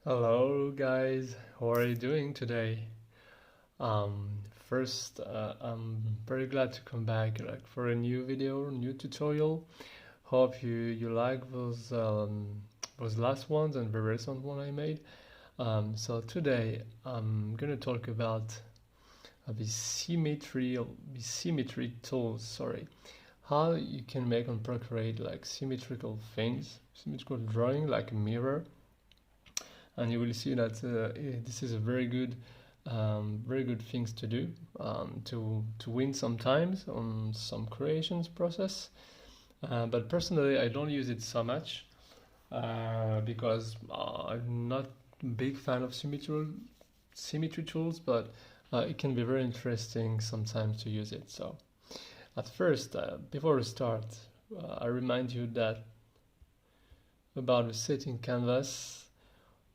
Hello guys, how are you doing today? First, I'm very glad to come back for a new video, new tutorial. Hope you like those last ones and the recent one I made. So today I'm gonna talk about the symmetry tools. Sorry, how you can make on Procreate like symmetrical things, symmetrical drawing like a mirror. And you will see that this is a very good things to do to win sometimes on some creations process. But personally, I don't use it so much because I'm not a big fan of symmetry tools, but it can be very interesting sometimes to use it. So at first, before we start, I remind you that about the setting canvas.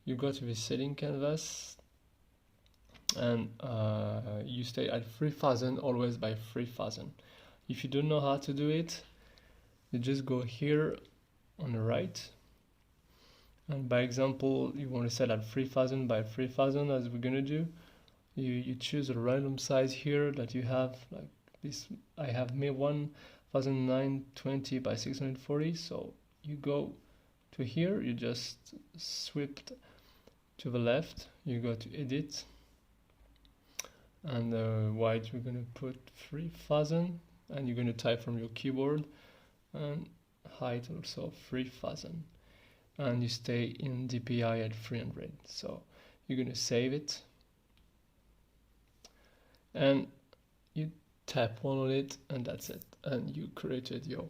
You go to the setting canvas and you stay at 3000, always by 3000. If you don't know how to do it, you just go here on the right, and by example you want to set at 3000 by 3000 as we're gonna do. You choose a random size here that you have, like this. I have me 1920 by 640, so you go to here, you just sweep to the left, you go to edit, and white we're going to put 3000, and you're going to type from your keyboard, and height also 3000, and you stay in DPI at 300. So you're going to save it, and you tap one on it, and that's it, and you created your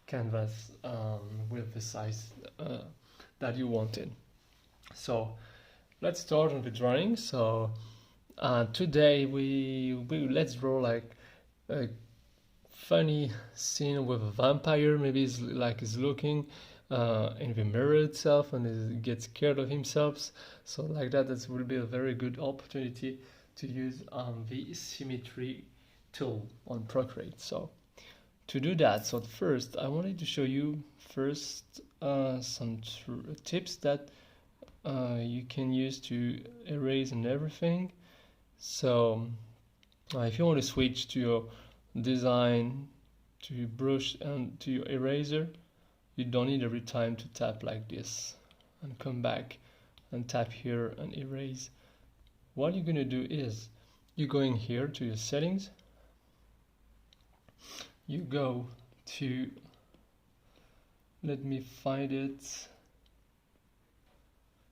canvas with the size that you wanted. So let's start on the drawing. So today let's draw like a funny scene with a vampire. Maybe he's looking in the mirror itself and he gets scared of himself. So like that will be a very good opportunity to use the symmetry tool on Procreate. So to do that, so first I wanted to show you first some tips that you can use to erase and everything. So if you want to switch to your design, to your brush and to your eraser, you don't need every time to tap like this and come back and tap here and erase. What you're going to do is you go in here to your settings, you go to, let me find it,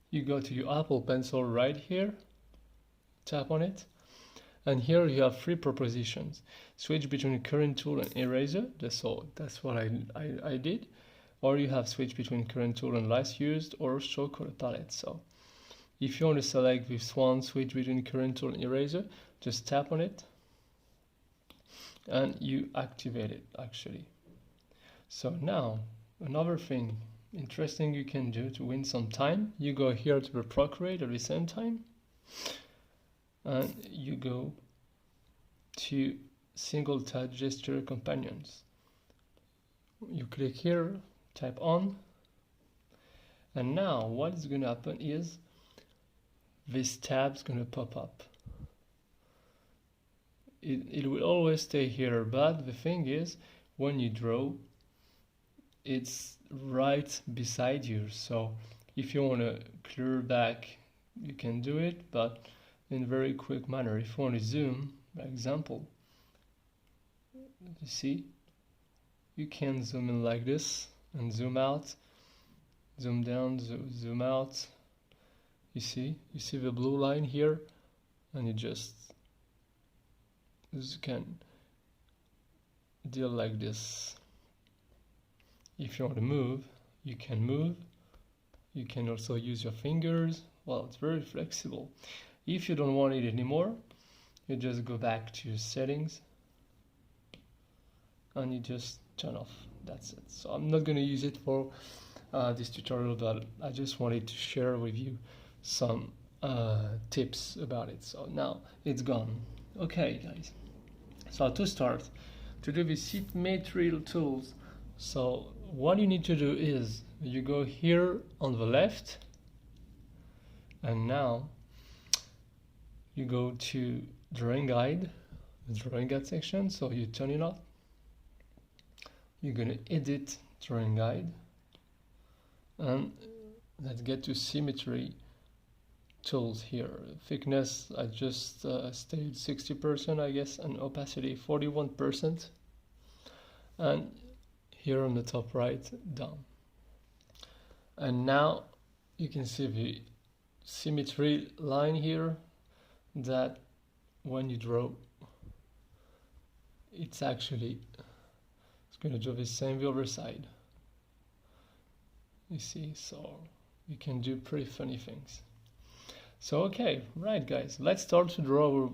you go to your Apple Pencil right here, tap on it, and here you have three propositions. Switch between current tool and eraser, that's what I did. Or you have switch between current tool and last used, or show color palette. So if you want to select this one, switch between current tool and eraser, just tap on it and you activate it actually. So now another thing interesting you can do to win some time, you go here to the Procreate at the same time, and you go to single touch gesture companions. You click here, type on, and now what is going to happen is this tab is going to pop up. It will always stay here, but the thing is when you draw, it's right beside you. So if you want to clear back, you can do it, but in a very quick manner. If you want to zoom, by example, you see, you can zoom in like this and zoom out, zoom down, zoom out. You see the blue line here, and you can deal like this. If you want to move, you can move. You can also use your fingers. Well, it's very flexible. If you don't want it anymore, you just go back to your settings and you just turn off. That's it. So I'm not going to use it for this tutorial, but I just wanted to share with you some tips about it. So now it's gone. Okay, guys. So to start, to do the symmetry tools, so what you need to do is you go here on the left And now you go to drawing guide, the drawing guide section, so you turn it on. You're gonna edit drawing guide, and let's get to symmetry tools here. Thickness, I just stayed 60%, I guess, and opacity 41%. And here on the top right, down. And now you can see the symmetry line here, that when you draw, it's going to do the same the other side. You see, so you can do pretty funny things. So okay, right guys, let's start to draw a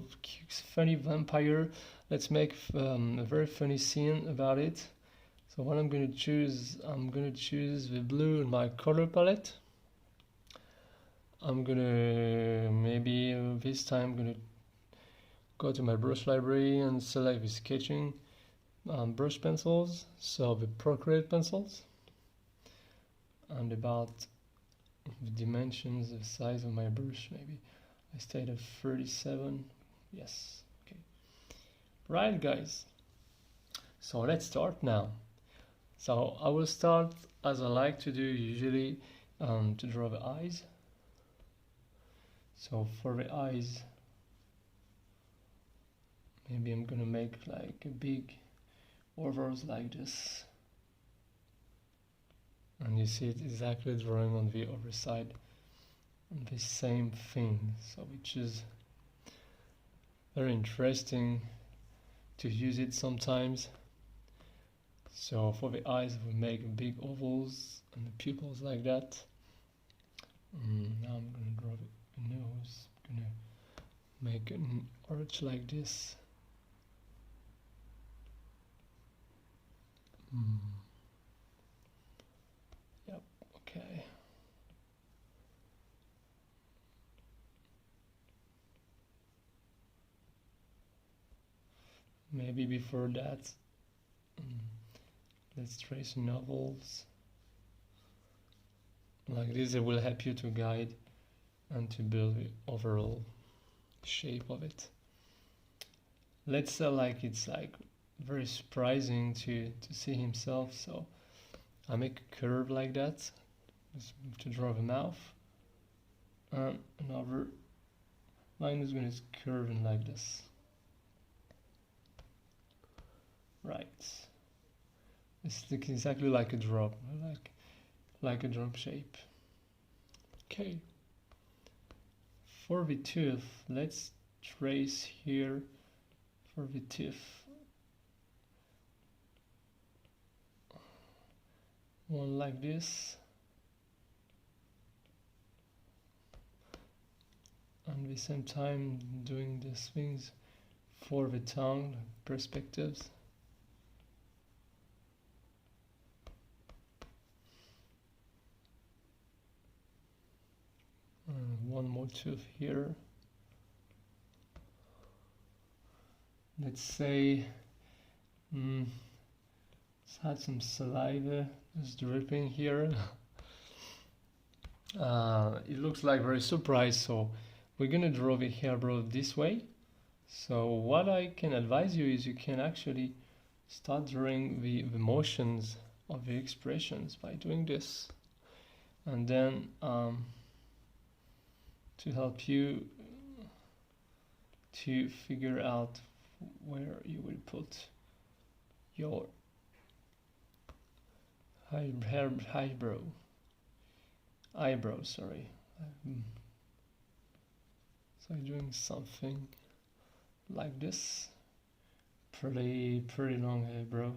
funny vampire. Let's make a very funny scene about it. So what I'm going to choose the blue in my color palette. I'm gonna maybe this time I'm gonna go to my brush library and select the sketching brush pencils, so the Procreate pencils, and about the dimensions, the size of my brush, maybe I stayed at 37. Yes, okay. Right guys, so let's start now. So I will start as I like to do usually, to draw the eyes. So for the eyes, maybe I'm gonna make like a big ovals like this, and you see it exactly drawing on the other side, and the same thing, so which is very interesting to use it sometimes. So for the eyes, we make big ovals and the pupils like that. Now I'm gonna draw the nose. I'm gonna make an arch like this. Yep, okay. Maybe before that, let's trace novels. Like this, it will help you to guide and to build the overall shape of it. Let's say like it's like very surprising to see himself, so I make a curve like that to draw the mouth, and another line is going to curve in like this. Right, it's exactly like a drop, like a drop shape. Okay, for the tooth, let's trace here for the tooth one like this, and at the same time doing these things for the tongue, perspectives. One more tooth here. Let's say let's add some saliva just dripping here. It looks like very surprised, so we're gonna draw the eyebrow this way. So what I can advise you is you can actually start drawing the motions of the expressions by doing this, and then to help you to figure out where you will put your eyebrow, sorry. So I'm doing something like this, pretty long eyebrow.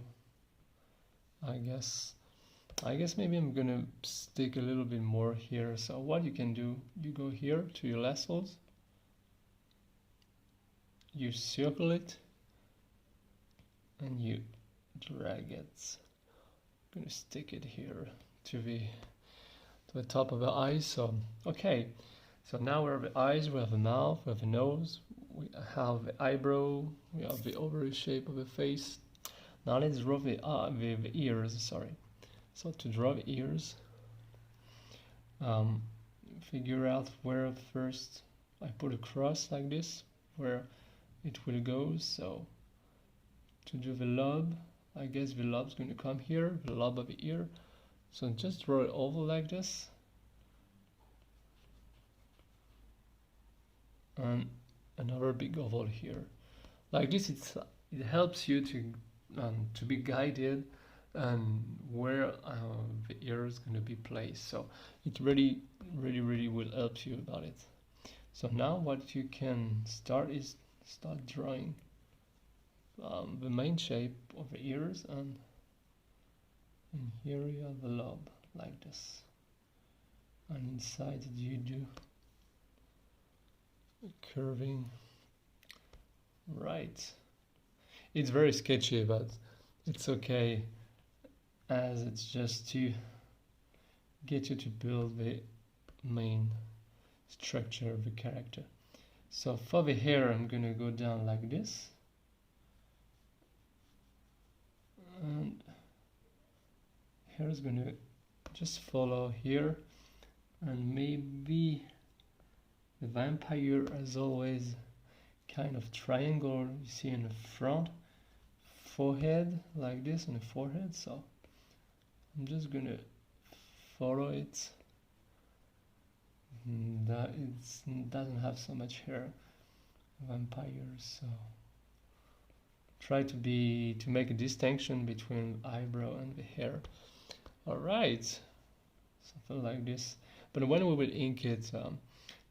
I guess maybe I'm gonna stick a little bit more here. So what you can do, you go here to your lassos, you circle it, and you drag it. I'm gonna stick it here to the top of the eyes. So okay, so now we have the eyes, we have the mouth, we have the nose, we have the eyebrow, we have the overall shape of the face. Now let's draw the ears. Sorry. So to draw the ears, figure out where first I put a cross like this, where it will go. So to do the lob, I guess the lob's going to come here, the lob of the ear. So just draw it oval like this. And another big oval here. Like this, it helps you to be guided and where the ear is going to be placed. So it really will help you about it. So now what you can start is start drawing the main shape of the ears, and here you have the lob like this, and inside it you do a curving. Right, it's very sketchy, but it's okay, as it's just to get you to build the main structure of the character. So for the hair, I'm gonna go down like this, and hair is gonna just follow here, and maybe the vampire, as always, kind of triangle you see in the front forehead like this, on the forehead. So I'm just gonna follow it. That it doesn't have so much hair, vampires, so try to make a distinction between eyebrow and the hair. All right, something like this. But when we will ink it,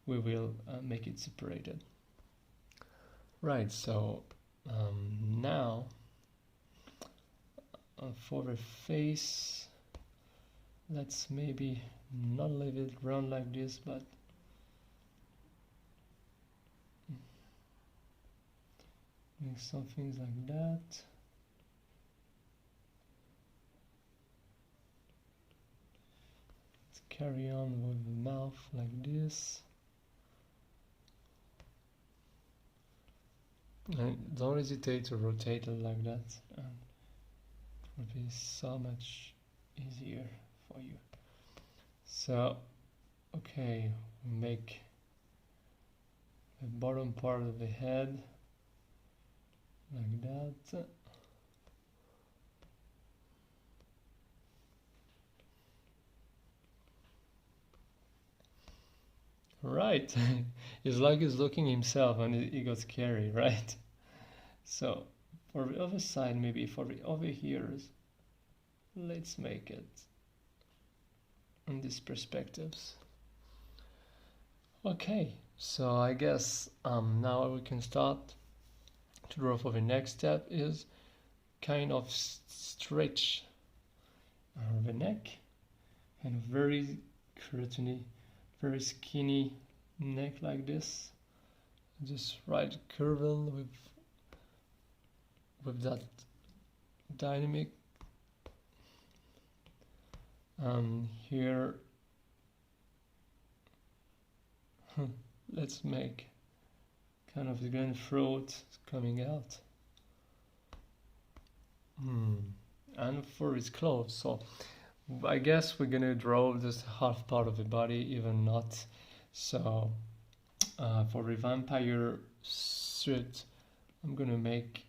we will make it separated. Right, so now for the face, let's maybe not leave it round like this, but make some things like that. Let's carry on with the mouth like this. And don't hesitate to rotate it like that, and it will be so much easier for you. So, okay, we make the bottom part of the head like that. Right, it's like he's looking himself and he got scary, right? So, for the other side, maybe for the other ears, let's make it on these perspectives. Okay, so I guess now we can start to draw. For the next step is kind of stretch the neck, kind of very cartoony, very skinny neck like this. Just right curving with that dynamic. Here, let's make kind of the grand throat coming out. And for his clothes, so I guess we're gonna draw this half part of the body, even not. So for the vampire suit, I'm gonna make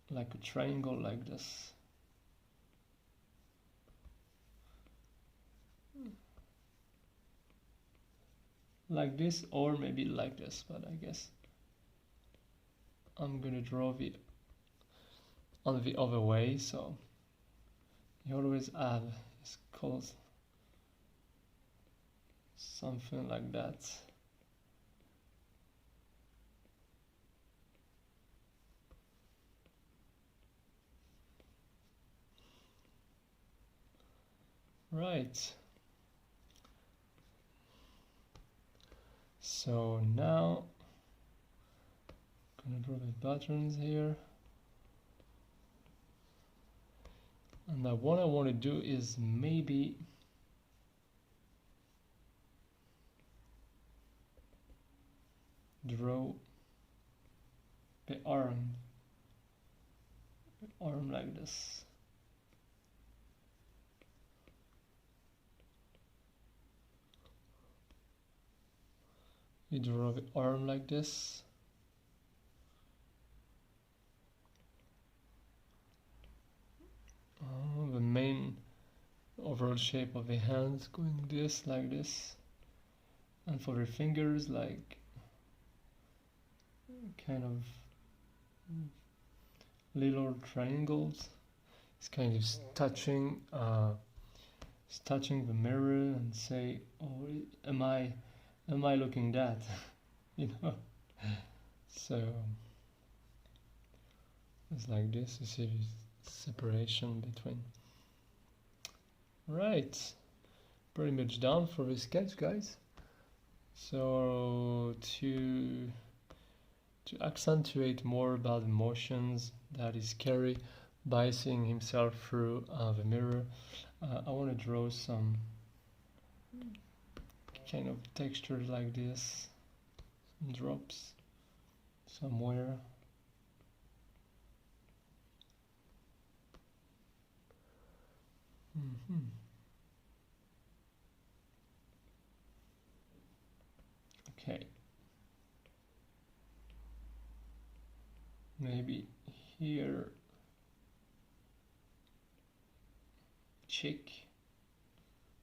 like a triangle like this. Like this, or maybe like this, but I guess I'm gonna draw the on the other way, so you always have it's called something like that. Right. So now I'm gonna draw the buttons here. And now what I want to do is maybe draw the arm like this. You draw the arm like this. The main overall shape of the hands going this, like this. And for the fingers, like kind of little triangles. It's kind of touching the mirror and say, oh, am I looking that? You know. So it's like this. You see this separation between. Right, pretty much done for the sketch, guys. So to accentuate more about the motions that is carried by seeing himself through the mirror, I want to draw some kind of textures like this, some drops somewhere. Okay. Maybe here, cheek.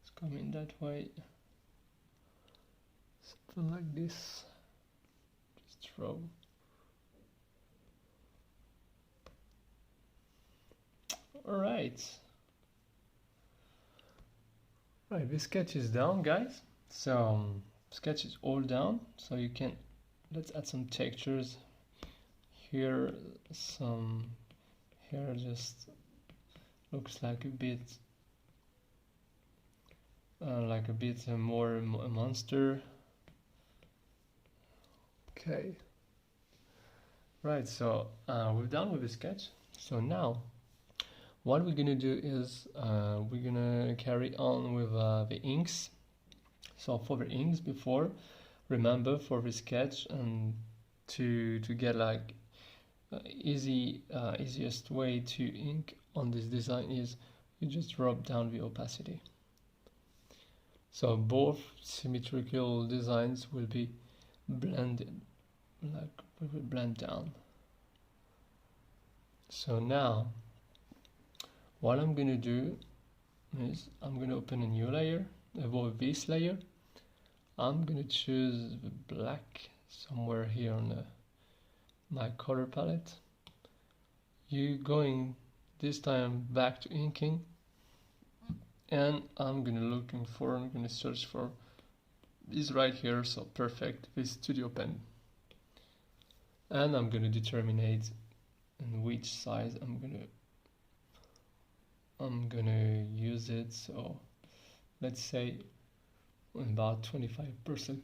It's coming that way. Something like this. Just draw. Alright. Right, this sketch is done, guys. So sketch is all down. So you can, let's add some textures. Here, some hair just looks like a bit more a monster. Okay. Right, so we're done with the sketch. So now what we're gonna do is we're gonna carry on with the inks. So for the inks, before, remember for the sketch and to get like easiest way to ink on this design is you just drop down the opacity. So both symmetrical designs will be blended, like we will blend down. So now what I'm gonna do is I'm gonna open a new layer above this layer. I'm gonna choose the black somewhere here on my color palette. You going this time back to inking, and I'm gonna search for this right here. So perfect, this studio pen, and I'm gonna determine in which size I'm gonna use it. So let's say about 25%.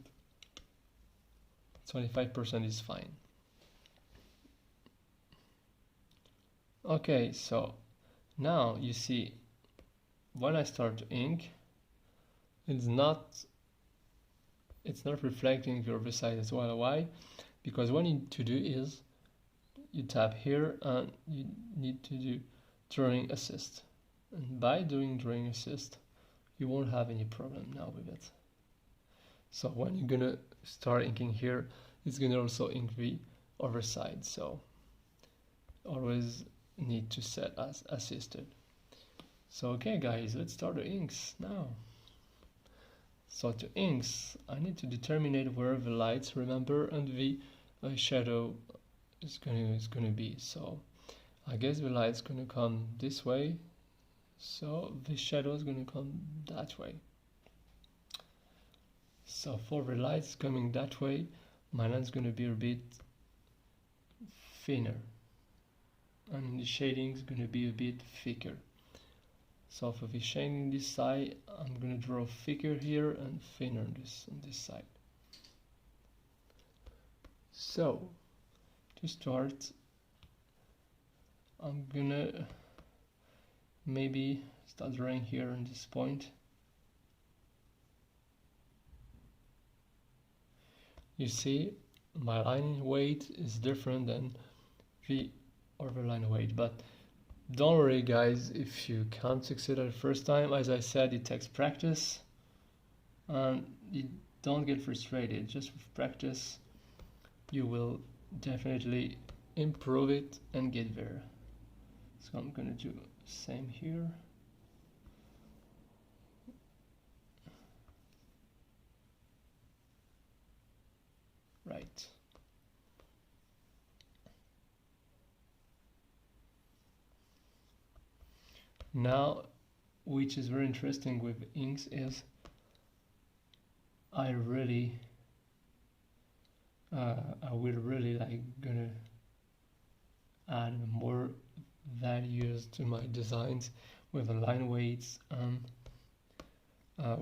25% is fine. Okay, so now you see when I start to ink, it's not reflecting the other side as well. Why? Because what you need to do is you tap here and you need to do drawing assist, and by doing drawing assist you won't have any problem now with it. So when you're gonna start inking here, it's gonna also ink the other side, so always need to set as assisted. So okay guys, let's start the inks now. So to inks, I need to determine where the lights, remember, and the shadow is gonna be. So I guess the light's gonna come this way, so the shadow is gonna come that way. So for the lights coming that way, my line's gonna be a bit thinner, and the shading is gonna be a bit thicker. So for the shading this side, I'm gonna draw thicker here and thinner on this side. So to start, I'm gonna maybe start drawing here on this point. You see, my line weight is different than the other line weight, but don't worry guys if you can't succeed at the first time. As I said, it takes practice, and it don't get frustrated. Just with practice you will definitely improve it and get there. So I'm gonna do same here. Right. Now, which is very interesting with inks is I will really like gonna add more values to my designs with the line weights and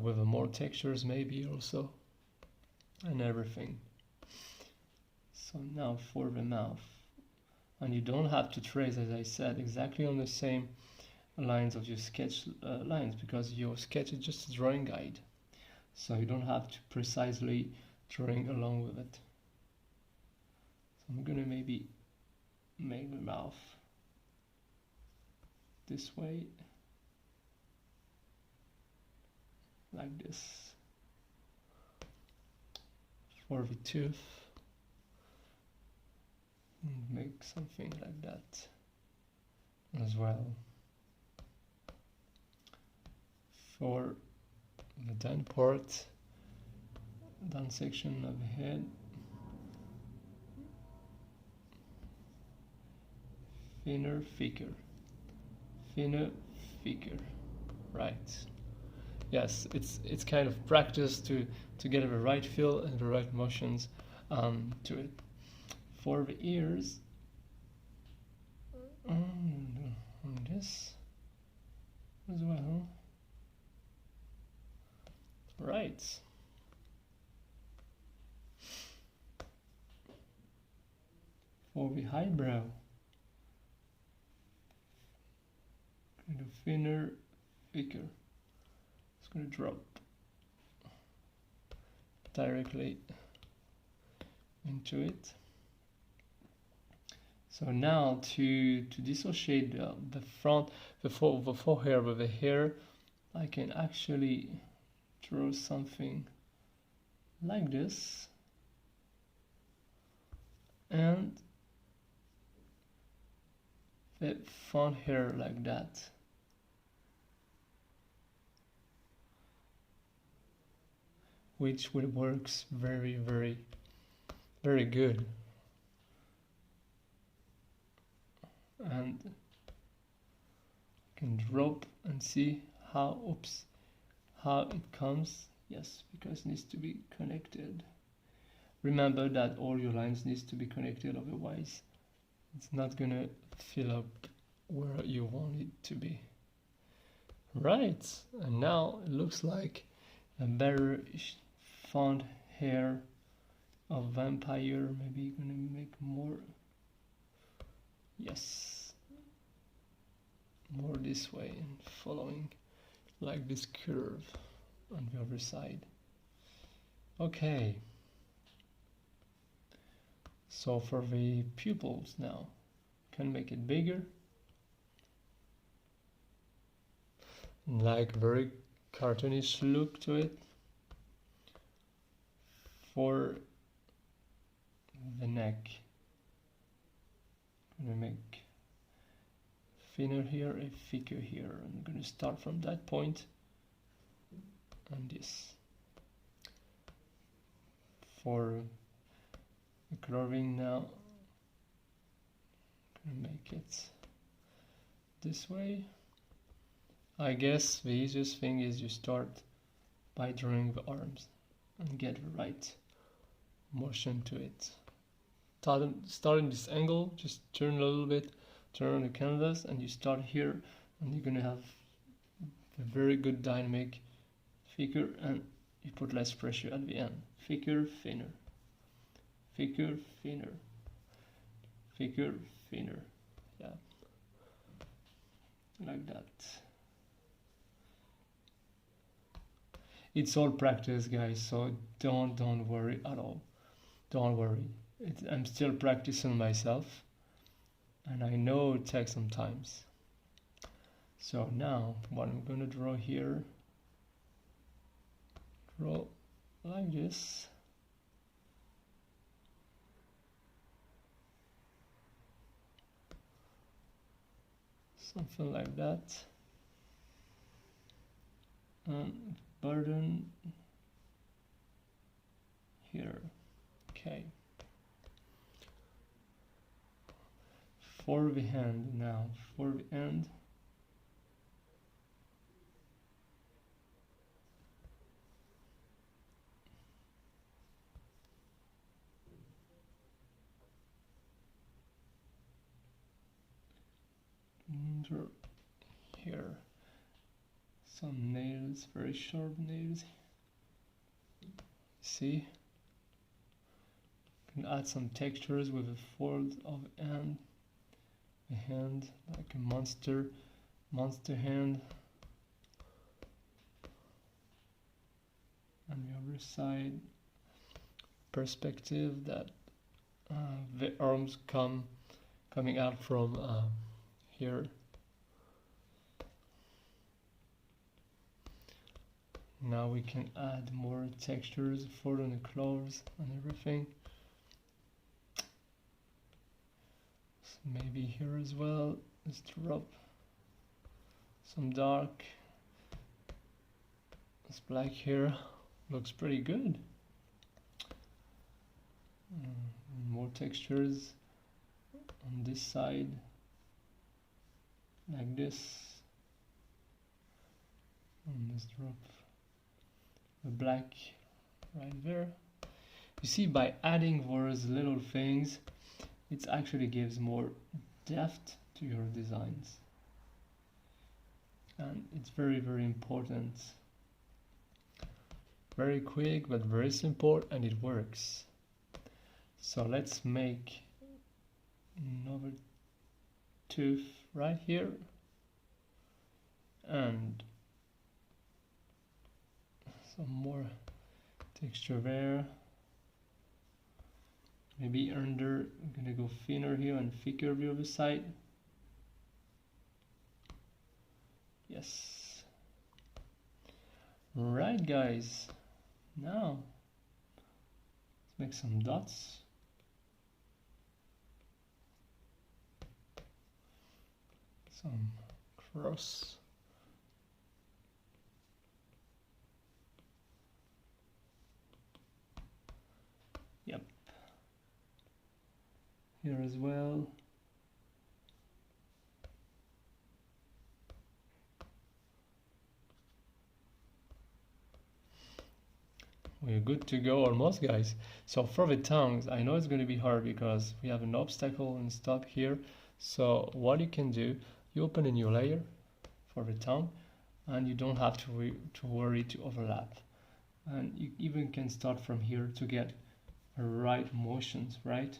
with more textures maybe also and everything. So now for the mouth, and you don't have to trace, as I said, exactly on the same lines of your sketch lines, because your sketch is just a drawing guide, so you don't have to precisely drawing along with it. So I'm gonna maybe make the mouth this way, like this. For the tooth, make something like that as well. For the down part, down section of the head, thinner, thicker, thinner, thicker. Right. Yes, it's kind of practice to get the right feel and the right motions to it. For the ears, on this as well. Right. For the eyebrow, kind of thinner, thicker. It's going to drop directly into it. So now to dissociate the front, the forehead with the hair, I can actually draw something like this, and the front hair like that. Which will works very, very, very good. And I can drop and see how it comes. Yes, because it needs to be connected. Remember that all your lines needs to be connected, otherwise it's not gonna fill up where you want it to be. Right, and now it looks like a better font hair of vampire. Maybe gonna make more, yes, more this way and following like this curve on the other side. Okay, so for the pupils now, can make it bigger, like very cartoonish look to it. For the neck, I'm gonna make thinner here and thicker here. I'm gonna start from that point and this. For the curving now, I'm gonna make it this way. I guess the easiest thing is you start by drawing the arms and get the right motion to it. Starting this angle, just turn a little bit, turn on the canvas, and you start here, and you're gonna have a very good dynamic thicker, and you put less pressure at the end. Thicker, thinner, thicker, thinner, thicker, thinner. Yeah, like that. It's all practice, guys, so don't worry at all. Don't worry. I'm still practicing myself, and I know it takes some time. So now what I'm going to draw here, draw like this. Something like that. And burden here. Okay. For the hand now, for the end. Here, some nails, very sharp nails. See, you can add some textures with a fold of a hand like a monster hand. On the other side, perspective that the arms coming out from here. Now we can add more textures for the clothes and everything. So maybe here as well, let's drop some dark. This black here looks pretty good. More textures on this side, like this. And let's drop the black right there. You see, by adding those little things, it actually gives more depth to your designs. And it's very, very important. Very quick, but very simple, and it works. So let's make another tooth right here. And some more texture there. Maybe under, I'm gonna go thinner here and thicker the other side. Yes. Right, guys. Now, let's make some dots. Some cross. Yep. Here as well. We're good to go almost, guys. So for the tongues, I know it's going to be hard because we have an obstacle and stop here. So what you can do, you open a new layer for the tongue, and you don't have to worry to overlap. And you even can start from here to get the right motions, right?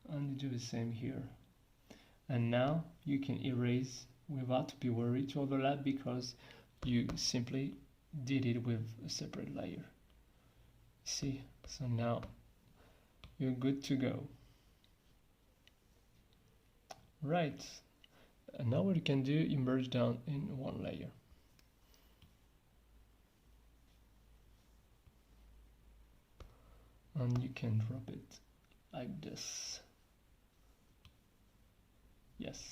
And you do the same here. And now you can erase without to be worried to overlap because you simply did it with a separate layer. See, so now you're good to go. Right, and now what you can do, you merge down in one layer. And you can drop it like this. Yes.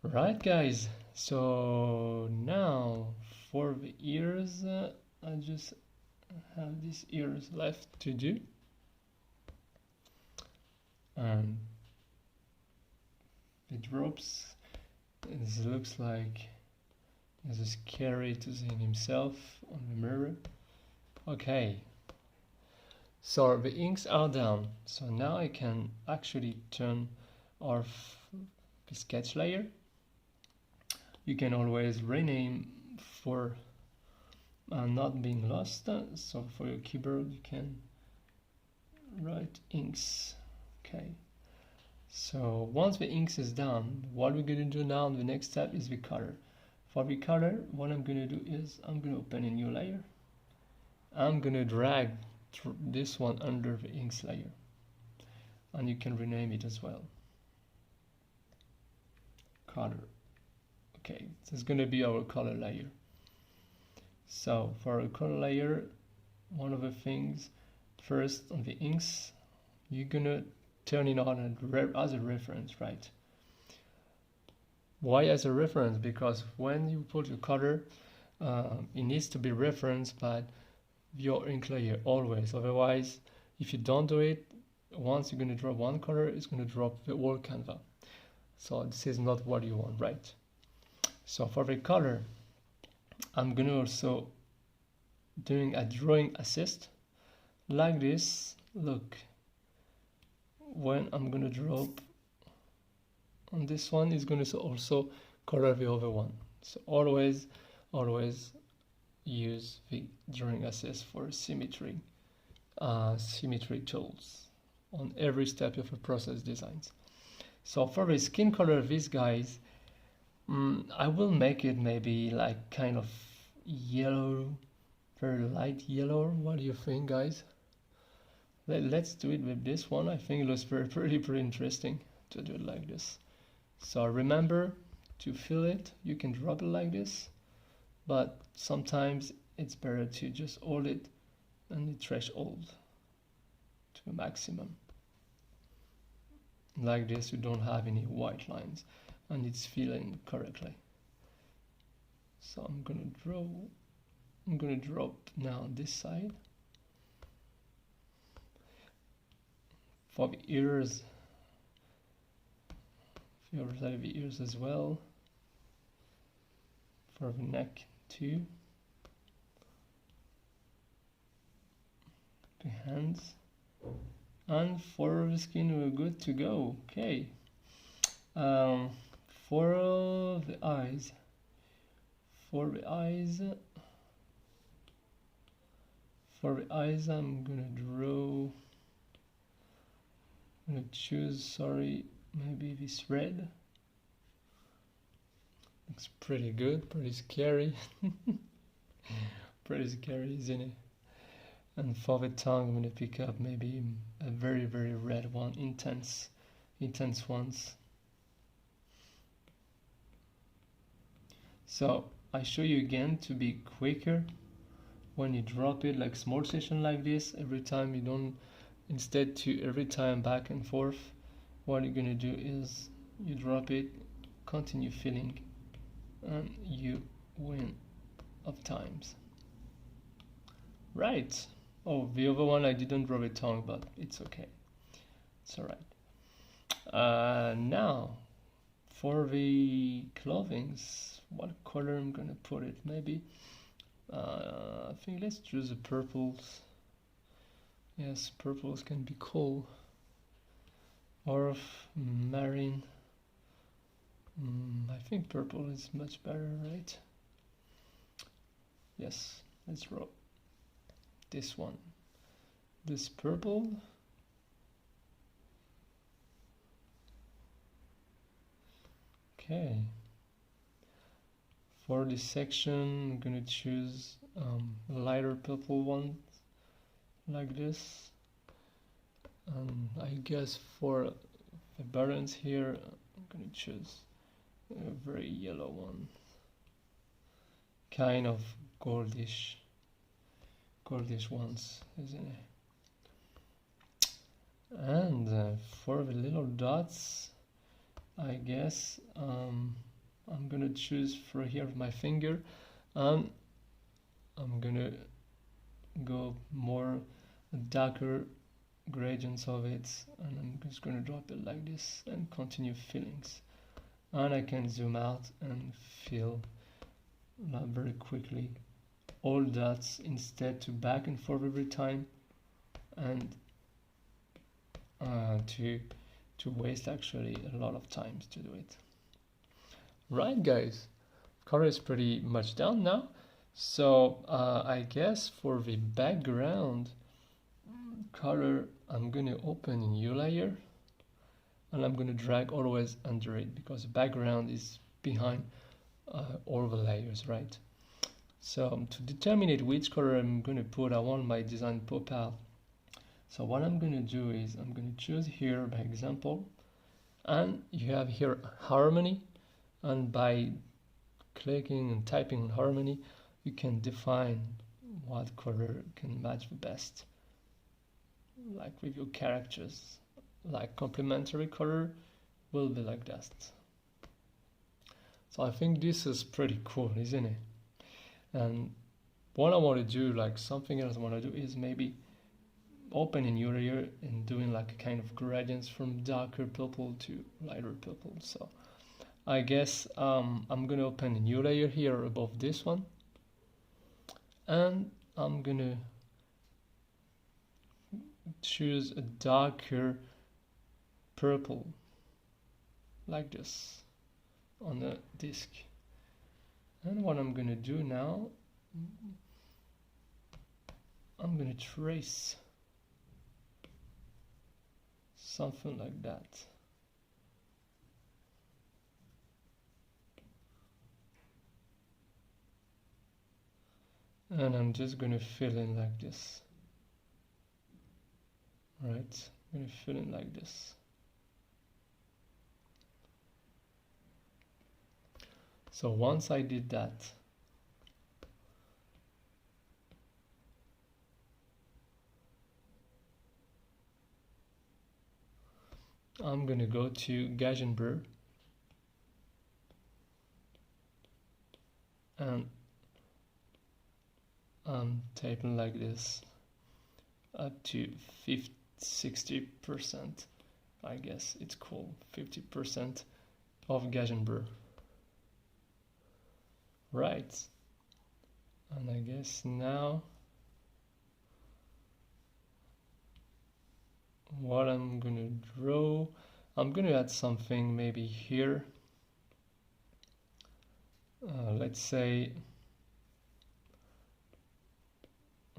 Right, guys, so now for the ears, I just have these ears left to do. And it drops. It looks like there's a scary to seeing himself on the mirror. Okay, so the inks are down. So now I can actually turn off the sketch layer. You can always rename for not being lost. So for your keyboard, you can write inks. Okay. So once the inks is done, what we're going to do now, the next step is the color. For the color, what I'm going to do is I'm going to open a new layer. I'm going to drag this one under the inks layer. And you can rename it as well. Color. Okay, this is going to be our color layer. So for a color layer, one of the things, first on the inks, you're gonna turn it on as a reference, right? Why as a reference? Because when you put your color, it needs to be referenced by your ink layer always. Otherwise, if you don't do it, once you're going to drop one color, it's going to drop the whole canvas. So this is not what you want, right? So for the color, I'm going to also doing a drawing assist like this. Look, when I'm going to drop on this one, is going to also color the other one. So always use the drawing assist for symmetry tools on every step of a process designs. So for the skin color of these guys, I will make it maybe like kind of yellow, very light yellow. What do you think, guys? Let's do it with this one. I think it looks pretty interesting to do it like this. So remember to fill it. You can drop it like this, but sometimes it's better to just hold it and the threshold to a maximum. Like this, you don't have any white lines and it's filling correctly. So I'm gonna drop now this side. For the ears, the other side of the ears as well. For the neck too. The hands. And for the skin, we're good to go. Okay. For the eyes. I'm gonna choose, maybe this red. Looks pretty good, pretty scary. Pretty scary, isn't it? And for the tongue, I'm gonna pick up maybe a very red one, intense ones. So I show you again to be quicker when you drop it, like small section like this. Every time you don't, instead to every time back and forth, what you're gonna do is you drop it, continue filling, and you win of times. Right. Oh, the other one I didn't draw a tongue, but it's okay. It's alright. Now, for the clothings, what color I'm gonna put it? Maybe, I think let's choose the purples. Yes, purples can be cool. Or marine. I think purple is much better, right? Yes, let's draw this one. This purple. Okay. For this section, I'm gonna choose lighter purple one, like this. I guess for the buttons here, I'm gonna choose a very yellow one, kind of goldish ones, isn't it? And for the little dots, I guess I'm gonna choose for here my finger, and I'm gonna go more darker gradients of it, and I'm just gonna drop it like this and continue fillings. And I can zoom out and fill very quickly all dots instead to back and forth every time, and to waste actually a lot of times to do it. Right, guys, color is pretty much done now. So I guess for the background color, I'm gonna open a new layer and I'm gonna drag always under it because the background is behind all the layers, right? So to determine which color I'm gonna put, I want my design pop out. So what I'm gonna do is I'm gonna choose here by example, and you have here harmony, and by clicking and typing on harmony, you can define what color can match the best, like with your characters. Like complementary color will be like that. So I think this is pretty cool, isn't it? And what I want to do, like something else I want to do, is maybe open a new layer and doing like a kind of gradients from darker purple to lighter purple. So I guess I'm gonna open a new layer here above this one, and I'm gonna choose a darker purple like this on the disk. And what I'm gonna do now, I'm gonna trace something like that. And I'm just gonna fill in like this. Right, I'm gonna fill in like this. So once I did that, I'm gonna go to Gaussian blur and I'm typing like this up to 60%. I guess it's cool, 50% of Gaussian blur. Right, and I guess now what I'm gonna draw, I'm gonna add something maybe here. Let's say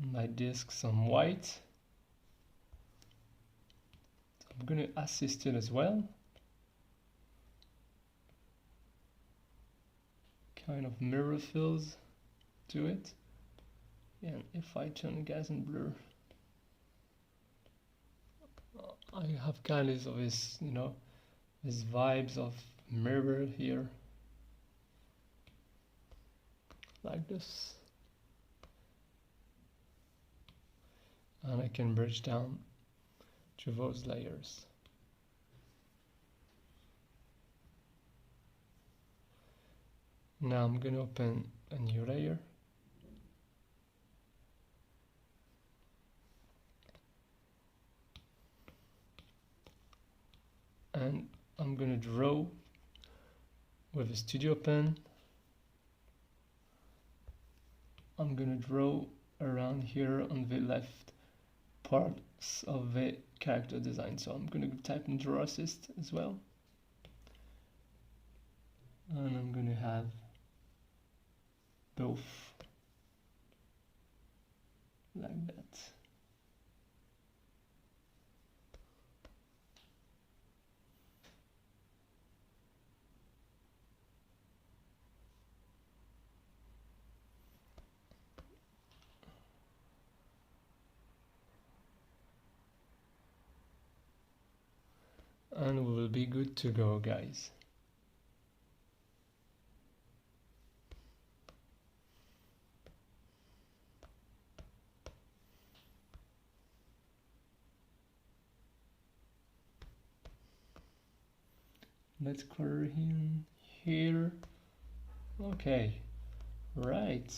on my disk some white. So I'm gonna assist it as well. Kind of mirror fills to it. And if I turn Gaussian blur, I have kind of this, you know, these vibes of mirror here, like this. And I can bridge down to those layers. Now I'm gonna open a new layer. And I'm gonna draw with a studio pen. I'm gonna draw around here on the left parts of the character design. So I'm gonna type in draw assist as well. And I'm gonna have both like that. And we will be good to go, guys. Let's color in here. Okay, right.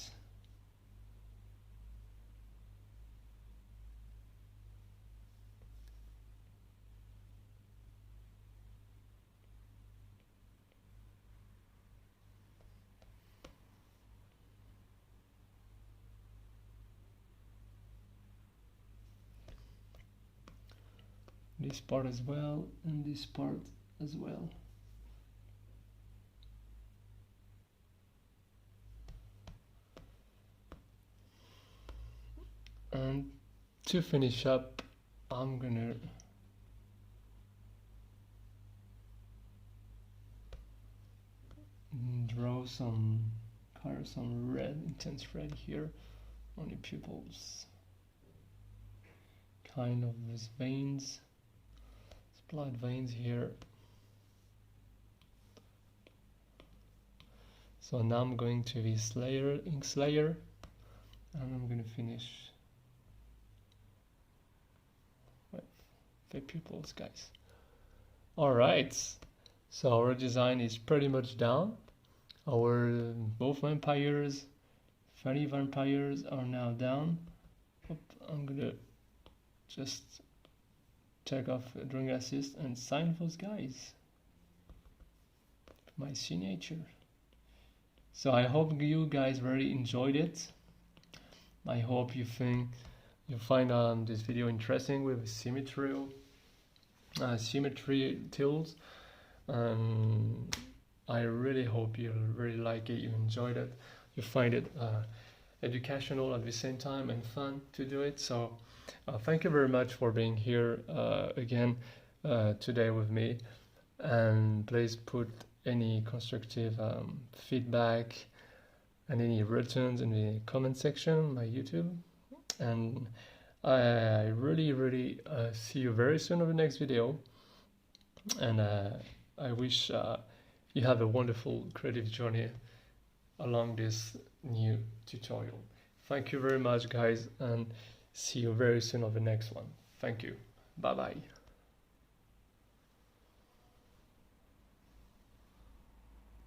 This part as well, and this part as well. And to finish up, I'm gonna draw some color, some red, intense red here on the pupils. Kind of these veins, split veins here. So now I'm going to this layer, inks layer, and I'm going to finish with the pupils, guys. All right, so our design is pretty much done. Our both vampires, funny vampires, are now done. I'm gonna just check off drawing assist and sign those guys. My signature. So I hope you guys really enjoyed it. I hope you find this video interesting with symmetry tools. I really hope you really like it, you enjoyed it, you find it educational at the same time and fun to do it. So thank you very much for being here again today with me, and please put any constructive feedback and any returns in the comment section on my YouTube, and I really see you very soon on the next video, and I wish you have a wonderful creative journey along this new tutorial. Thank you very much, guys, and see you very soon on the next one. Thank you. Bye bye.